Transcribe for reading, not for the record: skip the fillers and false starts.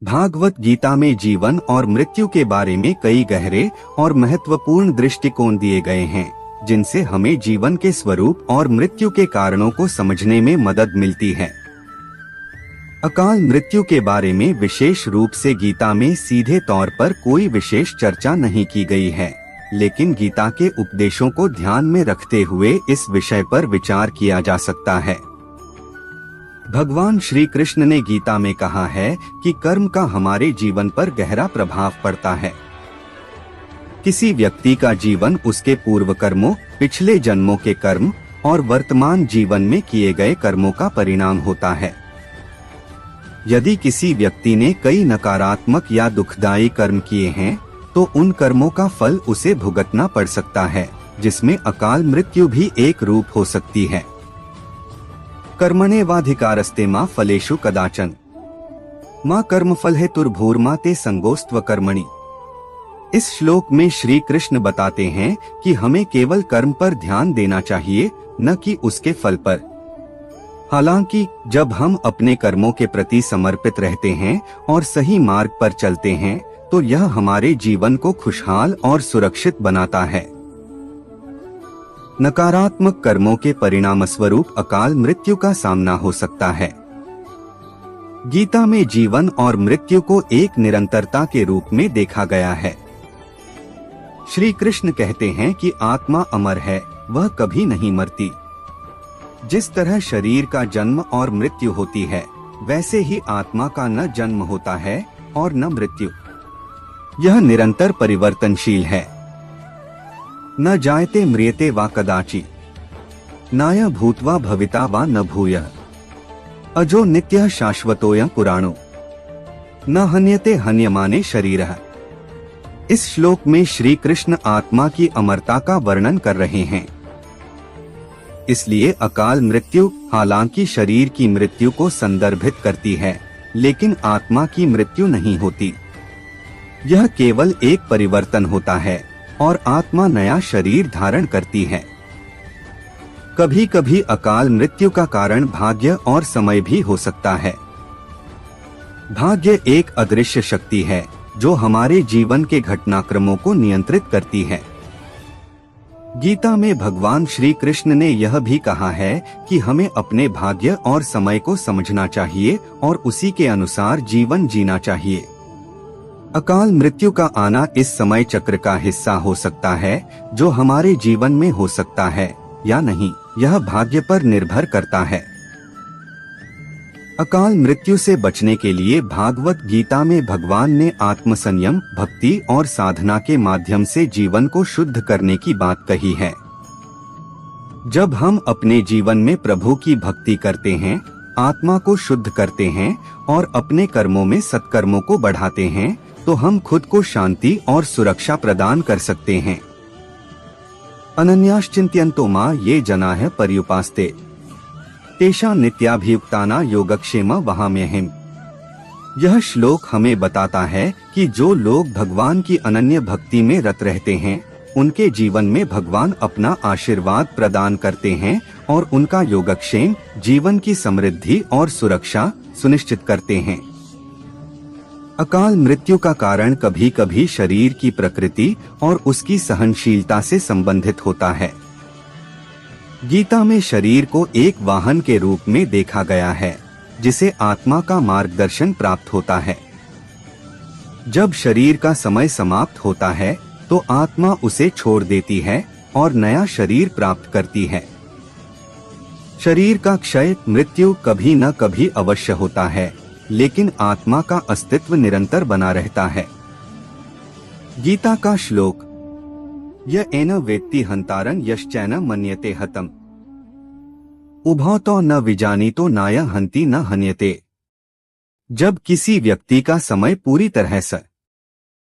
भागवत गीता में जीवन और मृत्यु के बारे में कई गहरे और महत्वपूर्ण दृष्टिकोण दिए गए हैं, जिनसे हमें जीवन के स्वरूप और मृत्यु के कारणों को समझने में मदद मिलती है। अकाल मृत्यु के बारे में विशेष रूप से गीता में सीधे तौर पर कोई विशेष चर्चा नहीं की गई है, लेकिन गीता के उपदेशों को ध्यान में रखते हुए इस विषय पर विचार किया जा सकता है। भगवान श्री कृष्ण ने गीता में कहा है कि कर्म का हमारे जीवन पर गहरा प्रभाव पड़ता है। किसी व्यक्ति का जीवन उसके पूर्व कर्मों, पिछले जन्मों के कर्म और वर्तमान जीवन में किए गए कर्मों का परिणाम होता है। यदि किसी व्यक्ति ने कई नकारात्मक या दुखदायी कर्म किए हैं, तो उन कर्मों का फल उसे भुगतना पड़ सकता है, जिसमें अकाल मृत्यु भी एक रूप हो सकती है। कर्मण्येवाधिकारस्ते मा फलेषु कदाचन मा कर्मफल हेतुर्भूर्मा ते संगोस्त्व कर्मणि। इस श्लोक में श्री कृष्ण बताते हैं कि हमें केवल कर्म पर ध्यान देना चाहिए, न कि उसके फल पर। हालांकि जब हम अपने कर्मों के प्रति समर्पित रहते हैं और सही मार्ग पर चलते हैं, तो यह हमारे जीवन को खुशहाल और सुरक्षित बनाता है। नकारात्मक कर्मों के परिणाम स्वरूप अकाल मृत्यु का सामना हो सकता है। गीता में जीवन और मृत्यु को एक निरंतरता के रूप में देखा गया है। श्री कृष्ण कहते हैं कि आत्मा अमर है, वह कभी नहीं मरती। जिस तरह शरीर का जन्म और मृत्यु होती है, वैसे ही आत्मा का न जन्म होता है और न मृत्यु। यह निरंतर परिवर्तनशील है। न जायते म्रियते वा कदाचि नाय भूत्वा भविता वा न भूयः अजो नित्यः शाश्वतोऽयं पुराणो न हन्यते हन्यमाने शरीरः। इस श्लोक में श्री कृष्ण आत्मा की अमरता का वर्णन कर रहे हैं। इसलिए अकाल मृत्यु हालांकि शरीर की मृत्यु को संदर्भित करती है, लेकिन आत्मा की मृत्यु नहीं होती। यह केवल एक परिवर्तन होता है और आत्मा नया शरीर धारण करती है। कभी कभी अकाल मृत्यु का कारण भाग्य और समय भी हो सकता है। भाग्य एक अदृश्य शक्ति है जो हमारे जीवन के घटनाक्रमों को नियंत्रित करती है। गीता में भगवान श्री कृष्ण ने यह भी कहा है कि हमें अपने भाग्य और समय को समझना चाहिए और उसी के अनुसार जीवन जीना चाहिए। अकाल मृत्यु का आना इस समय चक्र का हिस्सा हो सकता है, जो हमारे जीवन में हो सकता है या नहीं, यह भाग्य पर निर्भर करता है। अकाल मृत्यु से बचने के लिए भागवत गीता में भगवान ने आत्मसंयम, भक्ति और साधना के माध्यम से जीवन को शुद्ध करने की बात कही है। जब हम अपने जीवन में प्रभु की भक्ति करते हैं, आत्मा को शुद्ध करते हैं और अपने कर्मों में सत्कर्मों को बढ़ाते हैं, तो हम खुद को शांति और सुरक्षा प्रदान कर सकते हैं। अनन्याश्चिंत्यन्तो मा ये जनाः पर्युपास्ते तेषां नित्याभियुक्तानां योगक्षेम वहाम्यहम्। यह श्लोक हमें बताता है कि जो लोग भगवान की अनन्य भक्ति में रत रहते हैं, उनके जीवन में भगवान अपना आशीर्वाद प्रदान करते हैं और उनका योगक्षेम, जीवन की समृद्धि और सुरक्षा सुनिश्चित करते हैं। अकाल मृत्यु का कारण कभी कभी शरीर की प्रकृति और उसकी सहनशीलता से संबंधित होता है। गीता में शरीर को एक वाहन के रूप में देखा गया है, जिसे आत्मा का मार्गदर्शन प्राप्त होता है। जब शरीर का समय समाप्त होता है, तो आत्मा उसे छोड़ देती है और नया शरीर प्राप्त करती है। शरीर का क्षय, मृत्यु कभी न कभी अवश्य होता है, लेकिन आत्मा का अस्तित्व निरंतर बना रहता है। गीता का श्लोक य एन वेत्ति हंतारं यश्चैन मन्यते हतम् उभौ तो न विजानीतो नाय हन्ति न हन्यते। जब किसी व्यक्ति का समय पूरी तरह से